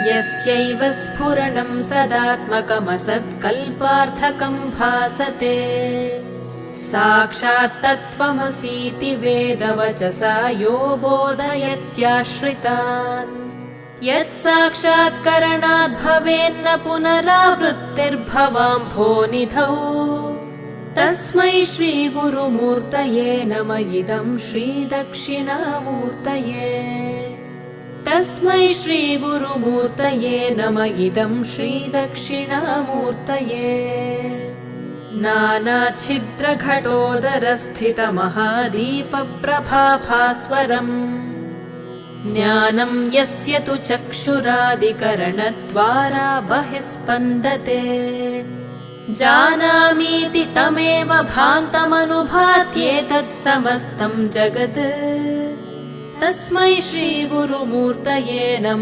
यस्यैव स्फुरणं सदात्मकमसत्कल्पार्थकं भासते साक्षात् तत्त्वमसीति वेदवचसा यो बोधयत्याश्रितान् यत् साक्षात्करणाद् भवेन्न पुनरावृत्तिर्भवाम्भोनिधौ तस्मै श्रीगुरुमूर्तये नम इदं श्रीदक्षिणामूर्तये तस्मै श्रीगुरुमूर्तये नम इदं श्रीदक्षिणामूर्तये नानाच्छिद्रघटोदरस्थितमहादीपप्रभाभास्वरम् ज्ञानं यस्य तु चक्षुरादिकरणद्वारा बहिस्पन्दते जानामीति तमेव भान्तमनुभात्येतत् समस्तं जगत् तस्मै श्रीगुरुमूर्तये नमः।